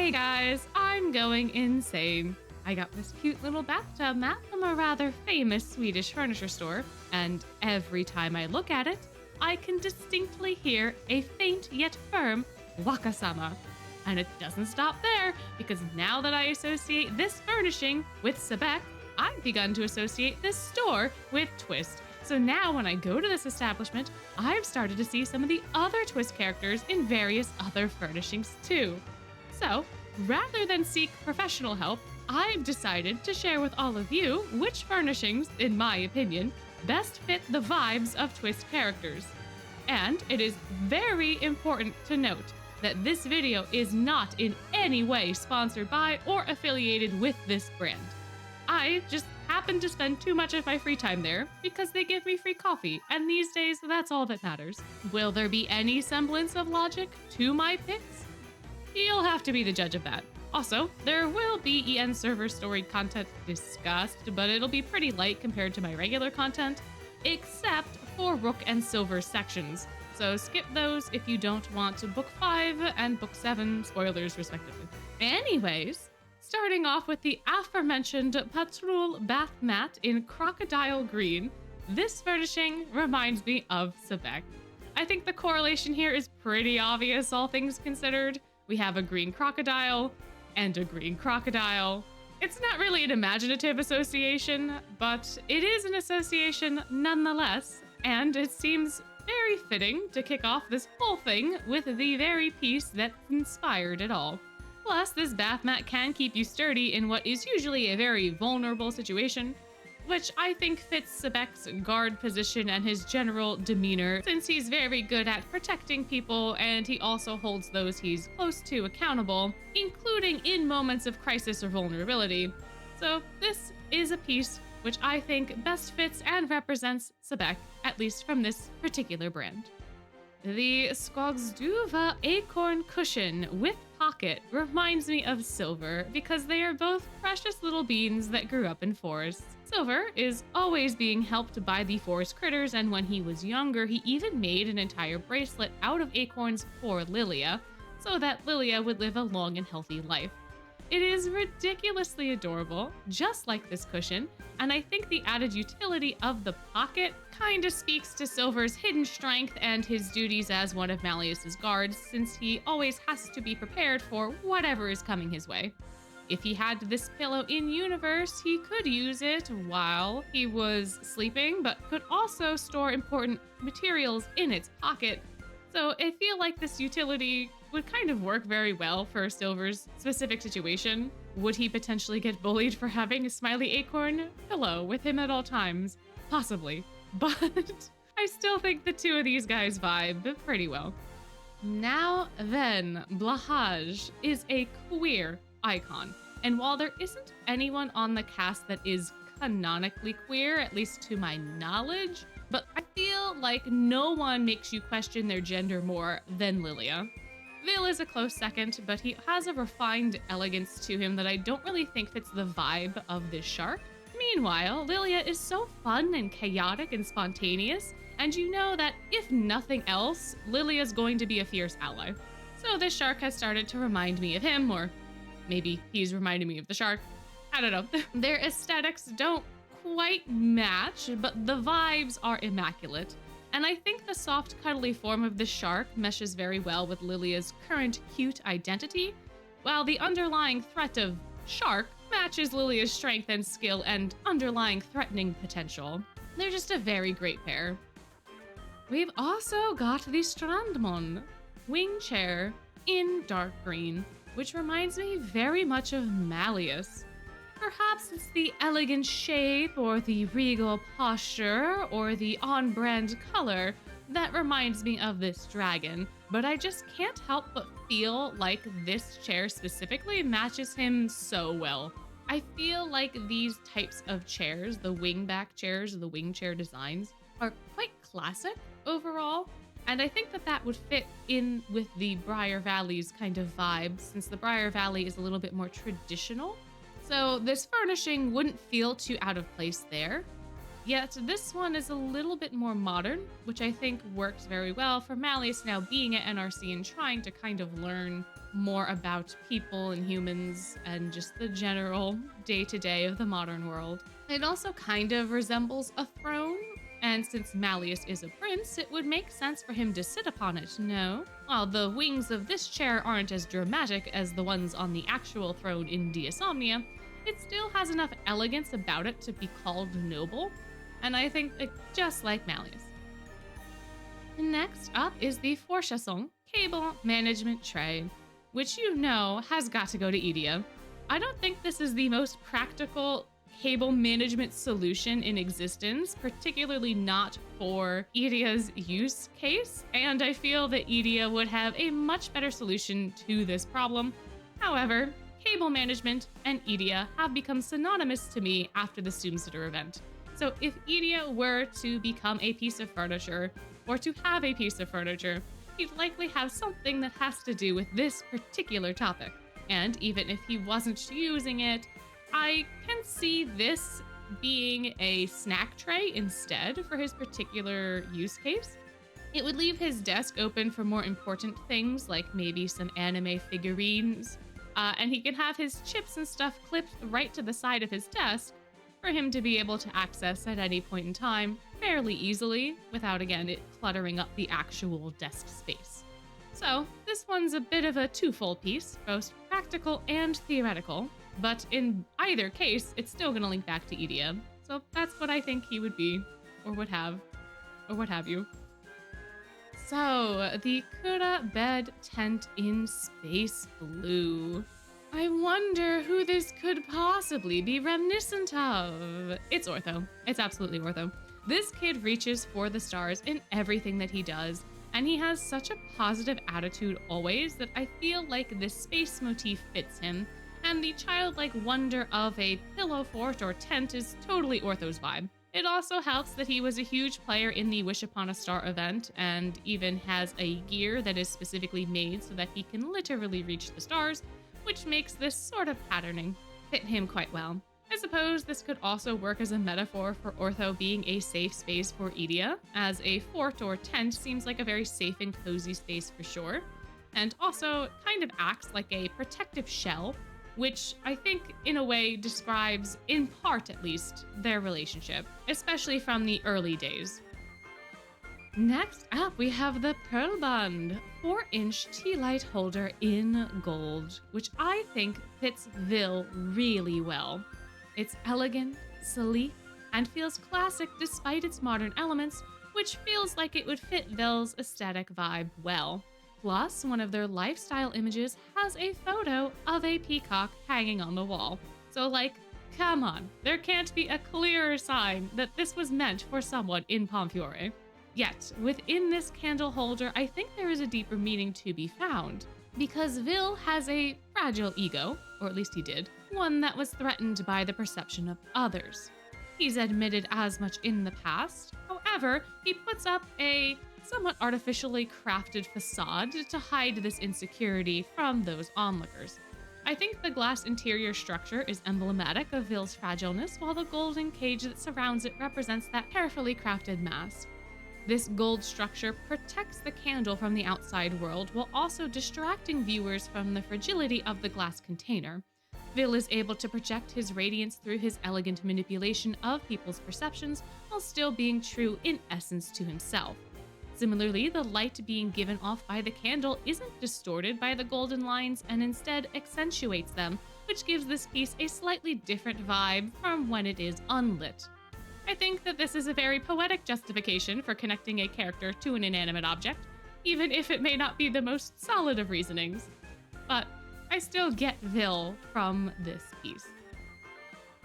Hey guys, I'm going insane. I got this cute little bathtub mat from a rather famous Swedish furniture store, and every time I look at it, I can distinctly hear a faint yet firm wakasama. And it doesn't stop there, because now that I associate this furnishing with Sebek, I've begun to associate this store with TWST. So now when I go to this establishment, I've started to see some of the other TWST characters in various other furnishings too. So, rather than seek professional help, I've decided to share with all of you which furnishings, in my opinion, best fit the vibes of TWST characters. And it is very important to note that this video is not in any way sponsored by or affiliated with this brand. I just happen to spend too much of my free time there because they give me free coffee, and these days that's all that matters. Will there be any semblance of logic to my picks? You'll have to be the judge of that. Also, there will be EN server storied content discussed, but it'll be pretty light compared to my regular content, except for Rook and Silver sections. So skip those if you don't want Book 5 and Book 7 spoilers respectively. Anyways, starting off with the aforementioned Patrol bath mat in crocodile green, this furnishing reminds me of Sebek. I think the correlation here is pretty obvious, all things considered. We have a green crocodile and a green crocodile. It's not really an imaginative association, but it is an association nonetheless, and it seems very fitting to kick off this whole thing with the very piece that inspired it all. Plus, this bath mat can keep you sturdy in what is usually a very vulnerable situation, which I think fits Sebek's guard position and his general demeanor, since he's very good at protecting people and he also holds those he's close to accountable, including in moments of crisis or vulnerability. So this is a piece which I think best fits and represents Sebek, at least from this particular brand. The Skogsduva acorn cushion with pocket reminds me of Silver because they are both precious little beans that grew up in forests. Silver is always being helped by the forest critters, and when he was younger, he even made an entire bracelet out of acorns for Lilia, so that Lilia would live a long and healthy life. It is ridiculously adorable, just like this cushion, and I think the added utility of the pocket kinda speaks to Silver's hidden strength and his duties as one of Malleus's guards, since he always has to be prepared for whatever is coming his way. If he had this pillow in universe, he could use it while he was sleeping, but could also store important materials in its pocket. So I feel like this utility would kind of work very well for Silver's specific situation. Would he potentially get bullied for having a smiley acorn pillow with him at all times? Possibly. But I still think the two of these guys vibe pretty well. Now then, Blahaj is a queer icon. And while there isn't anyone on the cast that is canonically queer, at least to my knowledge, but I feel like no one makes you question their gender more than Lilia. Vil is a close second, but he has a refined elegance to him that I don't really think fits the vibe of this shark. Meanwhile, Lilia is so fun and chaotic and spontaneous, and you know that if nothing else, Lilia's going to be a fierce ally. So this shark has started to remind me of him, or maybe he's reminding me of the shark. I don't know. Their aesthetics don't quite match, but the vibes are immaculate. And I think the soft, cuddly form of the shark meshes very well with Lilia's current cute identity, while the underlying threat of shark matches Lilia's strength and skill and underlying threatening potential. They're just a very great pair. We've also got the Strandmon wing chair in dark green, which reminds me very much of Malleus. Perhaps it's the elegant shape or the regal posture or the on-brand color that reminds me of this dragon, but I just can't help but feel like this chair specifically matches him so well. I feel like these types of chairs, the wingback chairs, the wing chair designs, are quite classic overall, and I think that that would fit in with the Briar Valley's kind of vibe, since the Briar Valley is a little bit more traditional. So this furnishing wouldn't feel too out of place there. Yet this one is a little bit more modern, which I think works very well for Malleus now being at NRC and trying to kind of learn more about people and humans and just the general day-to-day of the modern world. It also kind of resembles a throne, and since Malleus is a prince, it would make sense for him to sit upon it, no? While the wings of this chair aren't as dramatic as the ones on the actual throne in Deusomnia, it still has enough elegance about it to be called noble, and I think just like Malleus. Next up is the Forchasson Cable Management Tray, which you know has got to go to Idia. I don't think this is the most practical cable management solution in existence, particularly not for Idia's use case, and I feel that Idia would have a much better solution to this problem. However, cable management and Idia have become synonymous to me after the Doomsitter event. So if Idia were to become a piece of furniture, or to have a piece of furniture, he'd likely have something that has to do with this particular topic. And even if he wasn't using it, I can see this being a snack tray instead for his particular use case. It would leave his desk open for more important things, like maybe some anime figurines, and he can have his chips and stuff clipped right to the side of his desk for him to be able to access at any point in time fairly easily without, again, it cluttering up the actual desk space. So this one's a bit of a twofold piece, both practical and theoretical, but in either case, it's still going to link back to Idia. So that's what I think he would be, or would have, or what have you. So, the Kura bed tent in space blue. I wonder who this could possibly be reminiscent of. It's Ortho. It's absolutely Ortho. This kid reaches for the stars in everything that he does, and he has such a positive attitude always that I feel like this space motif fits him, and the childlike wonder of a pillow fort or tent is totally Ortho's vibe. It also helps that he was a huge player in the Wish Upon a Star event, and even has a gear that is specifically made so that he can literally reach the stars, which makes this sort of patterning fit him quite well. I suppose this could also work as a metaphor for Ortho being a safe space for Idia, as a fort or tent seems like a very safe and cozy space for sure, and also kind of acts like a protective shell, which I think in a way describes, in part at least, their relationship, especially from the early days. Next up, we have the Pearl Bund 4-inch tea light holder in gold, which I think fits Vil really well. It's elegant, sleek, and feels classic despite its modern elements, which feels like it would fit Vil's aesthetic vibe well. Plus, one of their lifestyle images has a photo of a peacock hanging on the wall. So come on, there can't be a clearer sign that this was meant for someone in Pomfiore. Yet, within this candle holder, I think there is a deeper meaning to be found. Because Vil has a fragile ego, or at least he did, one that was threatened by the perception of others. He's admitted as much in the past. However, he puts up a somewhat artificially crafted facade to hide this insecurity from those onlookers. I think the glass interior structure is emblematic of Vil's fragileness, while the golden cage that surrounds it represents that carefully crafted mask. This gold structure protects the candle from the outside world while also distracting viewers from the fragility of the glass container. Vil is able to project his radiance through his elegant manipulation of people's perceptions while still being true in essence to himself. Similarly, the light being given off by the candle isn't distorted by the golden lines and instead accentuates them, which gives this piece a slightly different vibe from when it is unlit. I think that this is a very poetic justification for connecting a character to an inanimate object, even if it may not be the most solid of reasonings. But I still get Vil from this piece.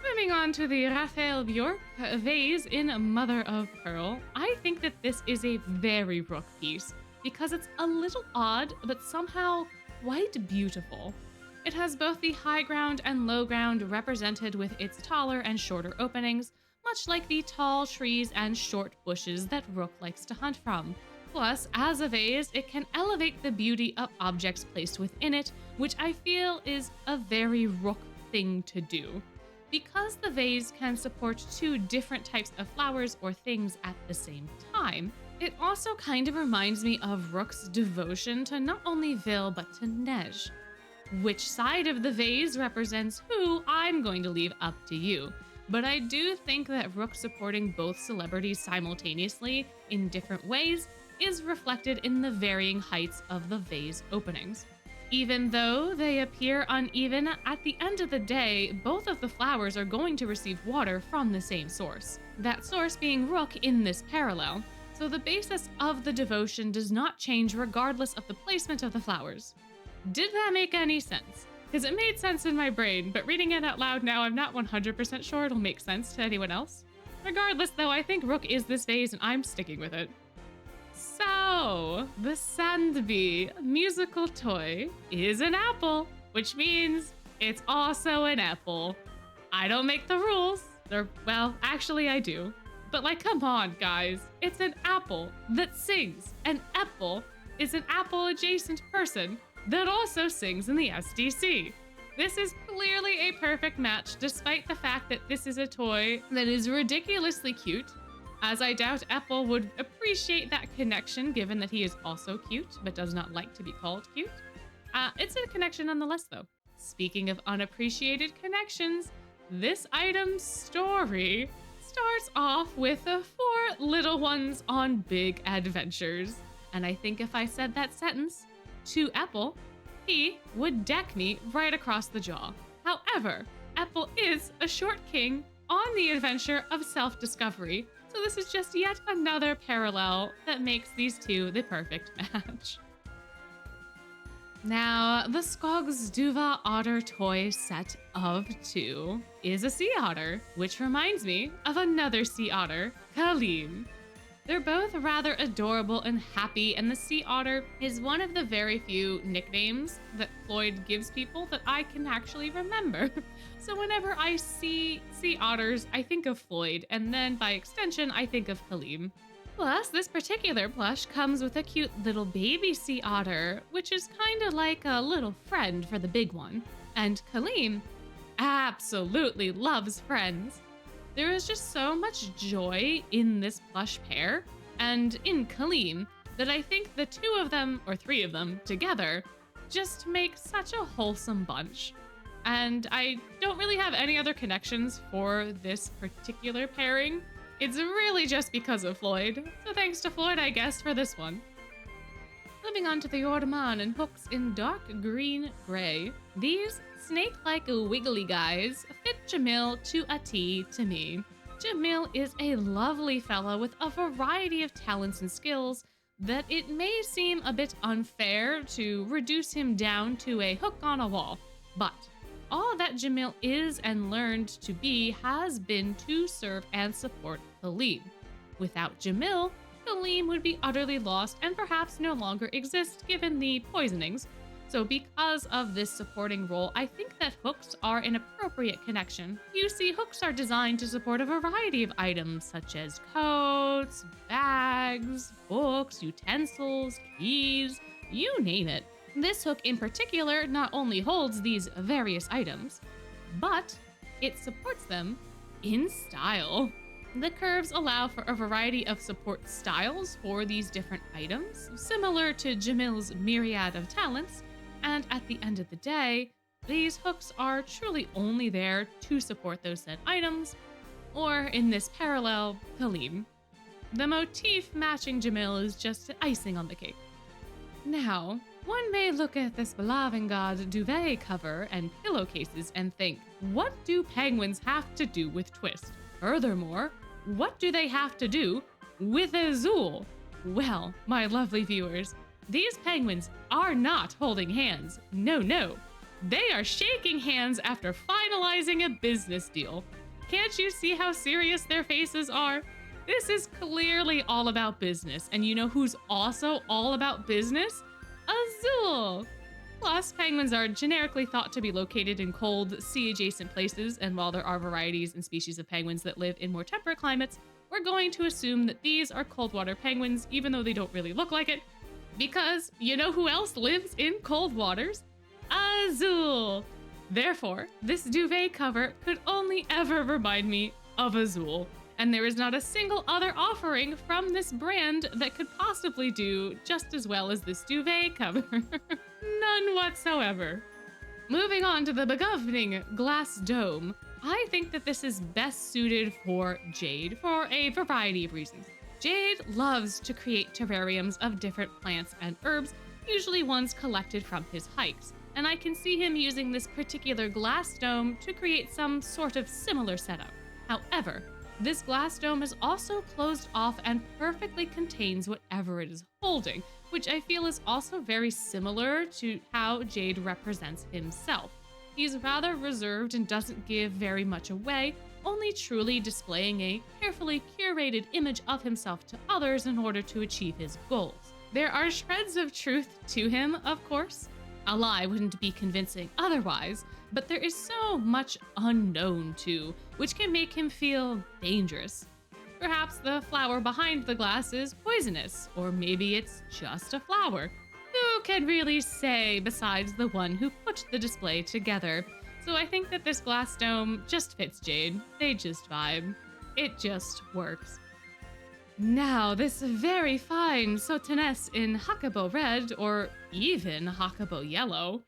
Moving on to the Raphael Bjork vase in Mother of Pearl, I think that this is a very Rook piece because it's a little odd, but somehow quite beautiful. It has both the high ground and low ground represented with its taller and shorter openings, much like the tall trees and short bushes that Rook likes to hunt from. Plus, as a vase, it can elevate the beauty of objects placed within it, which I feel is a very Rook thing to do. Because the vase can support two different types of flowers or things at the same time, it also kind of reminds me of Rook's devotion to not only Vil but to Nej. Which side of the vase represents who, I'm going to leave up to you. But I do think that Rook supporting both celebrities simultaneously in different ways is reflected in the varying heights of the vase openings. Even though they appear uneven, at the end of the day, both of the flowers are going to receive water from the same source. That source being Rook in this parallel. So the basis of the devotion does not change regardless of the placement of the flowers. Did that make any sense? Because it made sense in my brain, but reading it out loud now, I'm not 100% sure it'll make sense to anyone else. Regardless, though, I think Rook is this vase and I'm sticking with it. So, the Sand Bee musical toy is an apple, which means it's also an apple. I don't make the rules. Well, actually I do. But like, come on, guys. It's an apple that sings. An Epel is an apple-adjacent person that also sings in the SDC. This is clearly a perfect match, despite the fact that this is a toy that is ridiculously cute, as I doubt Epel would appreciate that connection given that he is also cute, but does not like to be called cute. It's a connection nonetheless, though. Speaking of unappreciated connections, this item's story starts off with 4 little ones on big adventures. And I think if I said that sentence to Epel, he would deck me right across the jaw. However, Epel is a short king on the adventure of self-discovery, so this is just yet another parallel that makes these two the perfect match. Now, the Skogsduva Otter toy set of 2 is a sea otter, which reminds me of another sea otter, Kalim. They're both rather adorable and happy, and the sea otter is one of the very few nicknames that Floyd gives people that I can actually remember. So whenever I see sea otters, I think of Floyd, and then by extension, I think of Kalim. Plus, this particular plush comes with a cute little baby sea otter, which is kind of like a little friend for the big one. And Kalim absolutely loves friends. There is just so much joy in this plush pair, and in Kalim, that I think the 2 of them, or 3 of them, together, just make such a wholesome bunch. And I don't really have any other connections for this particular pairing. It's really just because of Floyd, so thanks to Floyd, I guess, for this one. Moving on to the Orman and hooks in dark green gray. These snake-like wiggly guys fit Jamil to a T to me. Jamil is a lovely fella with a variety of talents and skills that it may seem a bit unfair to reduce him down to a hook on a wall, but all that Jamil is and learned to be has been to serve and support Kalim. Without Jamil, Kalim would be utterly lost and perhaps no longer exist given the poisonings. So because of this supporting role, I think that hooks are an appropriate connection. You see, hooks are designed to support a variety of items such as coats, bags, books, utensils, keys, you name it. This hook in particular not only holds these various items, but it supports them in style. The curves allow for a variety of support styles for these different items, similar to Jamil's myriad of talents, and at the end of the day, these hooks are truly only there to support those said items, or in this parallel, Kalim. The motif matching Jamil is just icing on the cake. Now, one may look at this Belavengard duvet cover and pillowcases and think, what do penguins have to do with TWST? Furthermore, what do they have to do with Azul? Well, my lovely viewers, these penguins are not holding hands. No, no. They are shaking hands after finalizing a business deal. Can't you see how serious their faces are? This is clearly all about business, and you know who's also all about business? Azul! Plus, penguins are generically thought to be located in cold, sea-adjacent places, and while there are varieties and species of penguins that live in more temperate climates, we're going to assume that these are cold-water penguins, even though they don't really look like it, because you know who else lives in cold waters? Azul! Therefore, this duvet cover could only ever remind me of Azul, and there is not a single other offering from this brand that could possibly do just as well as this duvet cover. None whatsoever. Moving on to the begovening glass dome, I think that this is best suited for Jade for a variety of reasons. Jade loves to create terrariums of different plants and herbs, usually ones collected from his hikes, and I can see him using this particular glass dome to create some sort of similar setup. However, this glass dome is also closed off and perfectly contains whatever it is holding, which I feel is also very similar to how Jade represents himself. He's rather reserved and doesn't give very much away, only truly displaying a carefully curated image of himself to others in order to achieve his goals. There are shreds of truth to him, of course. A lie wouldn't be convincing otherwise, but there is so much unknown too, which can make him feel dangerous. Perhaps the flower behind the glass is poisonous, or maybe it's just a flower. Who can really say besides the one who put the display together? So I think that this glass dome just fits Jade. They just vibe. It just works. Now, this very fine Soteness in Hakubo Red, or even Hakubo Yellow,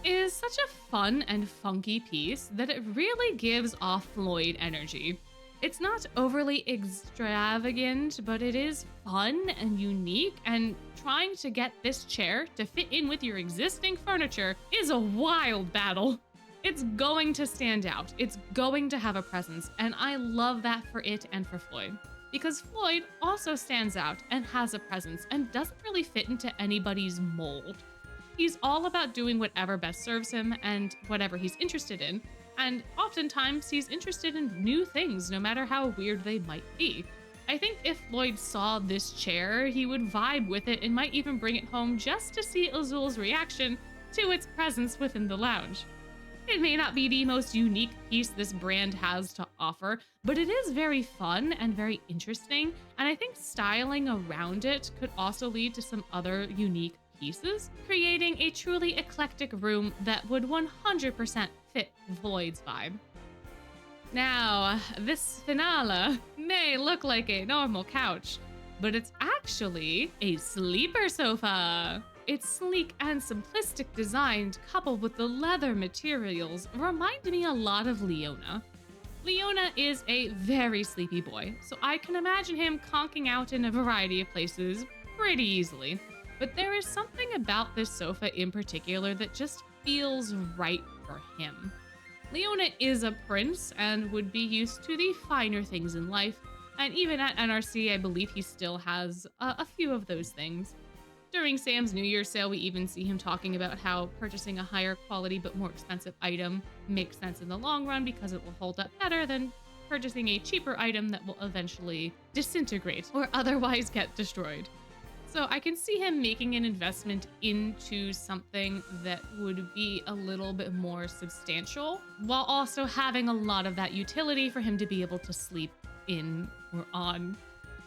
is such a fun and funky piece that it really gives off Floyd energy. It's not overly extravagant, but it is fun and unique, and trying to get this chair to fit in with your existing furniture is a wild battle. It's going to stand out, it's going to have a presence, and I love that for it and for Floyd. Because Floyd also stands out and has a presence and doesn't really fit into anybody's mold. He's all about doing whatever best serves him and whatever he's interested in, and oftentimes he's interested in new things, no matter how weird they might be. I think if Floyd saw this chair, he would vibe with it and might even bring it home just to see Azul's reaction to its presence within the lounge. It may not be the most unique piece this brand has to offer, but it is very fun and very interesting, and I think styling around it could also lead to some other unique pieces, creating a truly eclectic room that would 100% fit Floyd's vibe. Now, this finale may look like a normal couch, but it's actually a sleeper sofa. Its sleek and simplistic design, coupled with the leather materials, remind me a lot of Leona. Leona is a very sleepy boy, so I can imagine him conking out in a variety of places pretty easily. But there is something about this sofa in particular that just feels right for him. Leona is a prince and would be used to the finer things in life, and even at NRC, I believe he still has a few of those things. During Sam's New Year sale, we even see him talking about how purchasing a higher quality but more expensive item makes sense in the long run because it will hold up better than purchasing a cheaper item that will eventually disintegrate or otherwise get destroyed. So I can see him making an investment into something that would be a little bit more substantial, while also having a lot of that utility for him to be able to sleep in or on.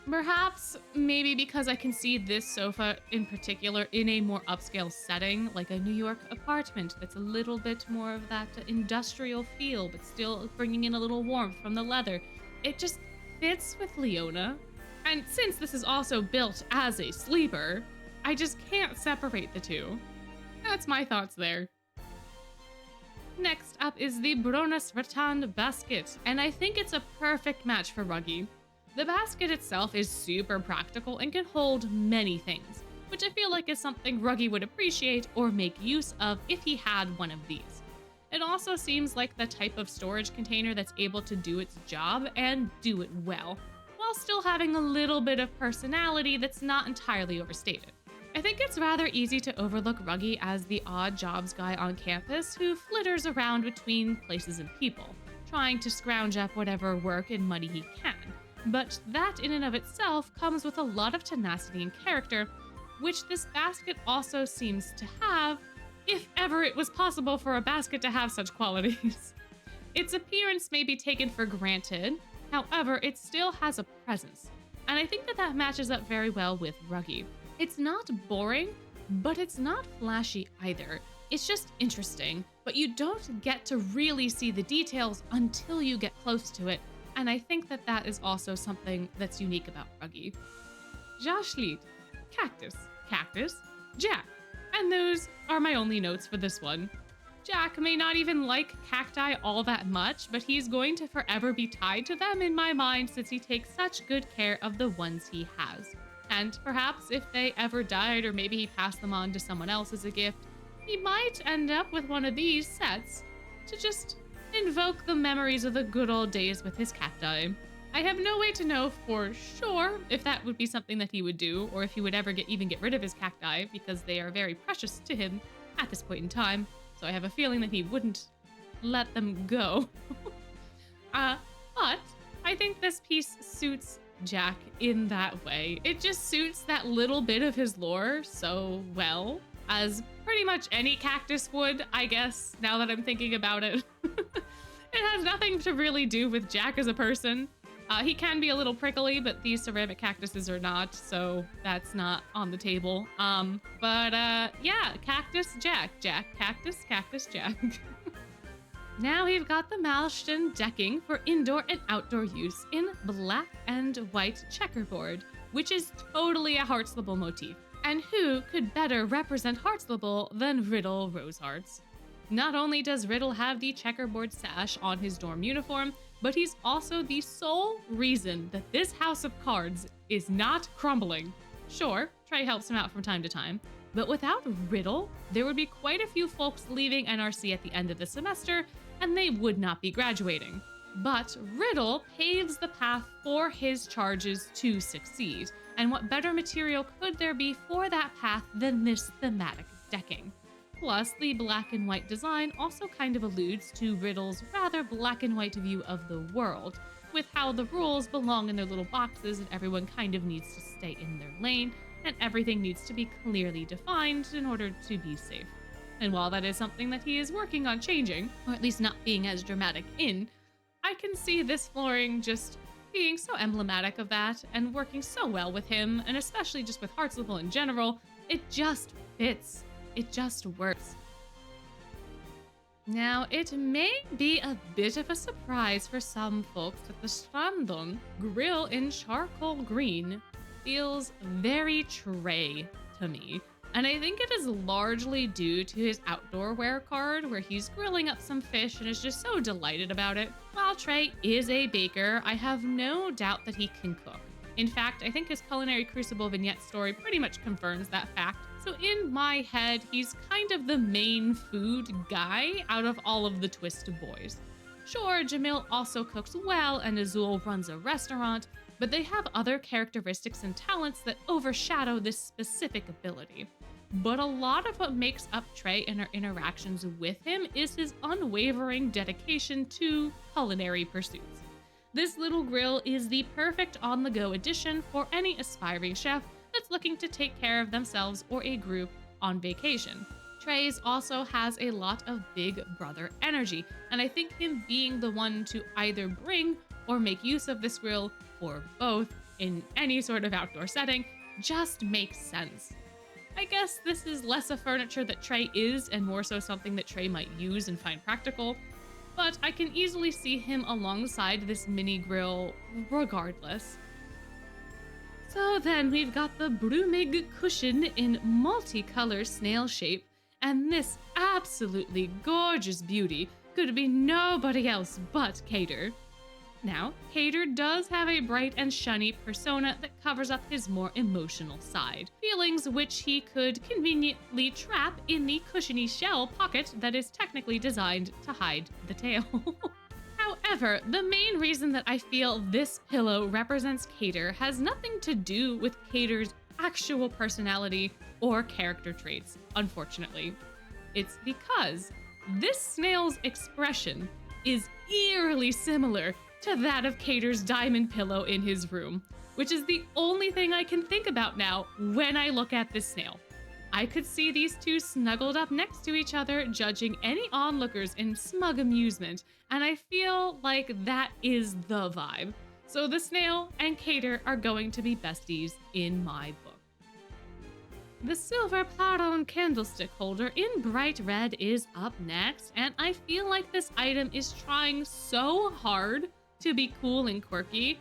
Perhaps, maybe because I can see this sofa in particular in a more upscale setting, like a New York apartment that's a little bit more of that industrial feel, but still bringing in a little warmth from the leather. It just fits with Leona. And since this is also built as a sleeper, I just can't separate the two. That's my thoughts there. Next up is the Bronus Rattan basket, and I think it's a perfect match for Ruggie. The basket itself is super practical and can hold many things, which I feel like is something Ruggie would appreciate or make use of if he had one of these. It also seems like the type of storage container that's able to do its job and do it well, while still having a little bit of personality that's not entirely overstated. I think it's rather easy to overlook Ruggie as the odd jobs guy on campus who flitters around between places and people, trying to scrounge up whatever work and money he can. But that in and of itself comes with a lot of tenacity and character, which this basket also seems to have, if ever it was possible for a basket to have such qualities. Its appearance may be taken for granted, however, it still has a presence, and I think that matches up very well with Ruggie. It's not boring, but it's not flashy either. It's just interesting, but you don't get to really see the details until you get close to it, and I think that is also something that's unique about Ruggie. Jashlit, cactus, Jack, and those are my only notes for this one. Jack may not even like cacti all that much, but he's going to forever be tied to them in my mind since he takes such good care of the ones he has. And perhaps if they ever died, or maybe he passed them on to someone else as a gift, he might end up with one of these sets to just invoke the memories of the good old days with his cacti. I have no way to know for sure if that would be something that he would do, or if he would ever even get rid of his cacti, because they are very precious to him at this point in time. So I have a feeling that he wouldn't let them go. But I think this piece suits Jack in that way. It just suits that little bit of his lore so well, as pretty much any cactus would, I guess, now that I'm thinking about it. It has nothing to really do with Jack as a person. He can be a little prickly, but these ceramic cactuses are not, so that's not on the table. Yeah, Cactus Jack. Cactus Jack. Now we've got the Malleus decking for indoor and outdoor use in black and white checkerboard, which is totally a Heartslable motif. And who could better represent Heartslable than Riddle Rosehearts? Not only does Riddle have the checkerboard sash on his dorm uniform, but he's also the sole reason that this house of cards is not crumbling. Sure, Trey helps him out from time to time, but without Riddle, there would be quite a few folks leaving NRC at the end of the semester, and they would not be graduating. But Riddle paves the path for his charges to succeed, and what better material could there be for that path than this thematic decking? Plus, the black and white design also kind of alludes to Riddle's rather black and white view of the world, with how the rules belong in their little boxes and everyone kind of needs to stay in their lane, and everything needs to be clearly defined in order to be safe. And while that is something that he is working on changing, or at least not being as dramatic in, I can see this flooring just being so emblematic of that and working so well with him, and especially just with Heartslable in general. It just fits. It just works. Now, it may be a bit of a surprise for some folks that the Strandon grill in charcoal green feels very Trey to me. And I think it is largely due to his outdoor wear card, where he's grilling up some fish and is just so delighted about it. While Trey is a baker, I have no doubt that he can cook. In fact, I think his Culinary Crucible vignette story pretty much confirms that fact. So in my head, he's kind of the main food guy out of all of the TWST boys. Sure, Jamil also cooks well and Azul runs a restaurant, but they have other characteristics and talents that overshadow this specific ability. But a lot of what makes up Trey and our interactions with him is his unwavering dedication to culinary pursuits. This little grill is the perfect on-the-go addition for any aspiring chef that's looking to take care of themselves or a group on vacation. Trey's also has a lot of big brother energy, and I think him being the one to either bring or make use of this grill, or both, in any sort of outdoor setting, just makes sense. I guess this is less a furniture that Trey is and more so something that Trey might use and find practical, but I can easily see him alongside this mini grill regardless. So then we've got the Brumig cushion in multicolor snail shape, and this absolutely gorgeous beauty could be nobody else but Cater. Now, Cater does have a bright and shiny persona that covers up his more emotional side, feelings which he could conveniently trap in the cushiony shell pocket that is technically designed to hide the tail. However, the main reason that I feel this pillow represents Cater has nothing to do with Cater's actual personality or character traits, unfortunately. It's because this snail's expression is eerily similar to that of Cater's diamond pillow in his room, which is the only thing I can think about now when I look at this snail. I could see these two snuggled up next to each other, judging any onlookers in smug amusement, and I feel like that is the vibe. So the snail and Cater are going to be besties in my book. The silver Plaron candlestick holder in bright red is up next, and I feel like this item is trying so hard to be cool and quirky,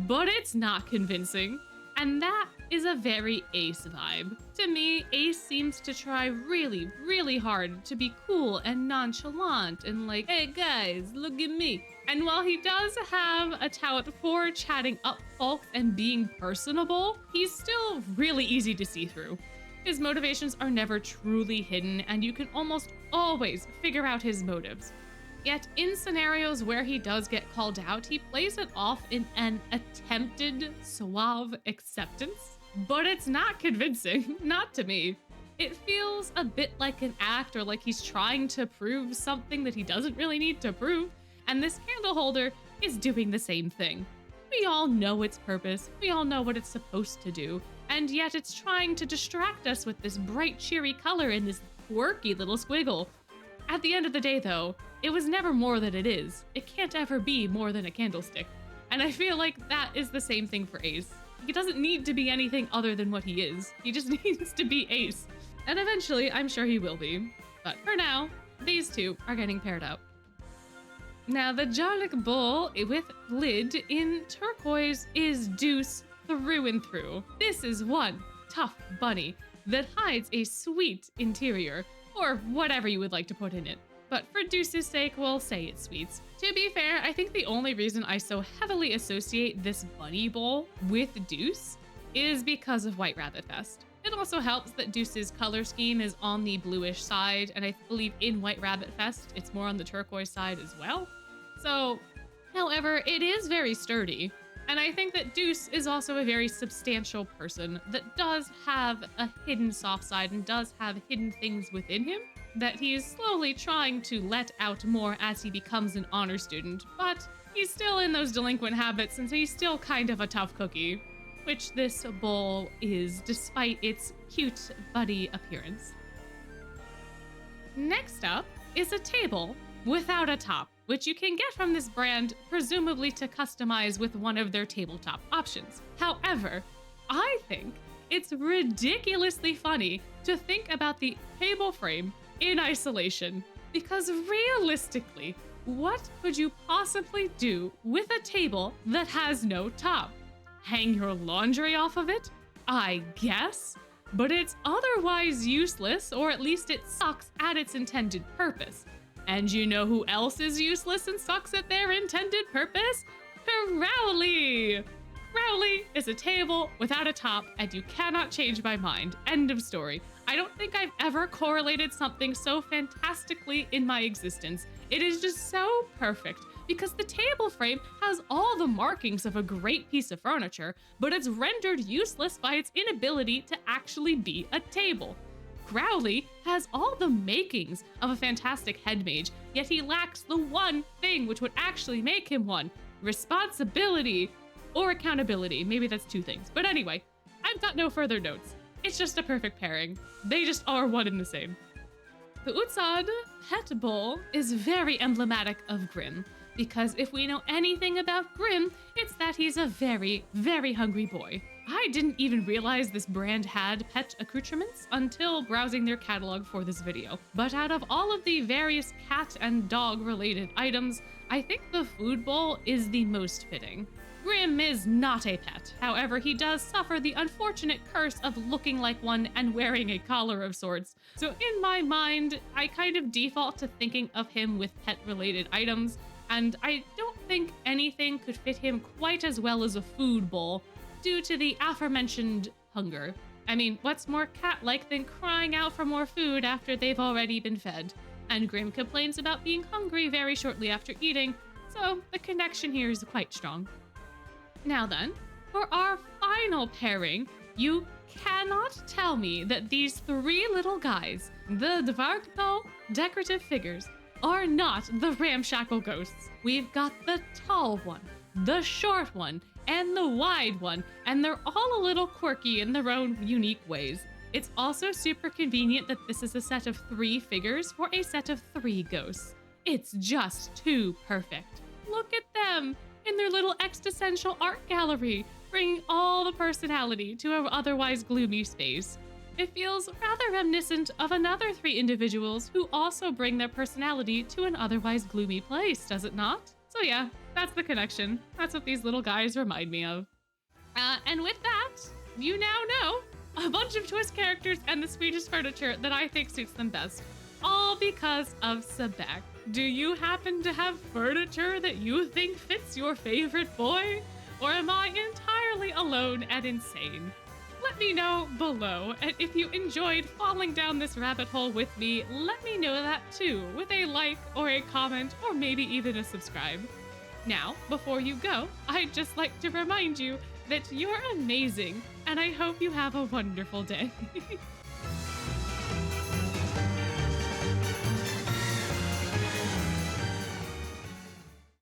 but it's not convincing. And that is a very Ace vibe. To me, Ace seems to try really, really hard to be cool and nonchalant and like, hey guys, look at me. And while he does have a tout for chatting up folks and being personable, he's still really easy to see through. His motivations are never truly hidden, and you can almost always figure out his motives. Yet in scenarios where he does get called out, he plays it off in an attempted suave acceptance, but it's not convincing, not to me. It feels a bit like an act or like he's trying to prove something that he doesn't really need to prove, and this candle holder is doing the same thing. We all know its purpose, we all know what it's supposed to do, and yet it's trying to distract us with this bright, cheery color and this quirky little squiggle. At the end of the day, though, it was never more than it is. It can't ever be more than a candlestick. And I feel like that is the same thing for Ace. He doesn't need to be anything other than what he is. He just needs to be Ace. And eventually, I'm sure he will be. But for now, these two are getting paired up. Now, the Jarlic Bull with lid in turquoise is Deuce through and through. This is one tough bunny that hides a sweet interior, or whatever you would like to put in it. But for Deuce's sake, we'll say it's sweets. To be fair, I think the only reason I so heavily associate this bunny bowl with Deuce is because of White Rabbit Fest. It also helps that Deuce's color scheme is on the bluish side, and I believe in White Rabbit Fest, it's more on the turquoise side as well. So, however, it is very sturdy. And I think that Deuce is also a very substantial person that does have a hidden soft side and does have hidden things within him that he is slowly trying to let out more as he becomes an honor student, but he's still in those delinquent habits and so he's still kind of a tough cookie, which this bowl is despite its cute buddy appearance. Next up is a table without a top, which you can get from this brand, presumably to customize with one of their tabletop options. However, I think it's ridiculously funny to think about the table frame in isolation, because realistically, what could you possibly do with a table that has no top? Hang your laundry off of it? I guess, but it's otherwise useless, or at least it sucks at its intended purpose. And you know who else is useless and sucks at their intended purpose? Crowley! Crowley is a table without a top, and you cannot change my mind. End of story. I don't think I've ever correlated something so fantastically in my existence. It is just so perfect, because the table frame has all the markings of a great piece of furniture, but it's rendered useless by its inability to actually be a table. Crowley has all the makings of a fantastic head mage, yet he lacks the one thing which would actually make him one: responsibility or accountability. Maybe that's two things. But anyway, I've got no further notes. It's just a perfect pairing. They just are one and the same. The Utsad pet bowl is very emblematic of Grimm, because if we know anything about Grimm, it's that he's a very, very hungry boy. I didn't even realize this brand had pet accoutrements until browsing their catalog for this video. But out of all of the various cat and dog related items, I think the food bowl is the most fitting. Grimm is not a pet. However, he does suffer the unfortunate curse of looking like one and wearing a collar of sorts. So in my mind, I kind of default to thinking of him with pet-related items, and I don't think anything could fit him quite as well as a food bowl due to the aforementioned hunger. I mean, what's more cat-like than crying out for more food after they've already been fed? And Grimm complains about being hungry very shortly after eating, so the connection here is quite strong. Now then, for our final pairing, you cannot tell me that these three little guys, the Dvarkto decorative figures, are not the Ramshackle Ghosts. We've got the tall one, the short one, and the wide one, and they're all a little quirky in their own unique ways. It's also super convenient that this is a set of 3 figures for a set of 3 ghosts. It's just too perfect. Look at them in their little existential art gallery, bringing all the personality to an otherwise gloomy space. It feels rather reminiscent of another 3 individuals who also bring their personality to an otherwise gloomy place, does it not? So yeah, that's the connection. That's what these little guys remind me of. And with that, You now know a bunch of twist characters and the Swedish furniture that I think suits them best, all because of Sebek. Do you happen to have furniture that you think fits your favorite boy? Or am I entirely alone and insane? Let me know below, and if you enjoyed falling down this rabbit hole with me, let me know that too, with a like or a comment or maybe even a subscribe. Now, before you go, I'd just like to remind you that you're amazing, and I hope you have a wonderful day.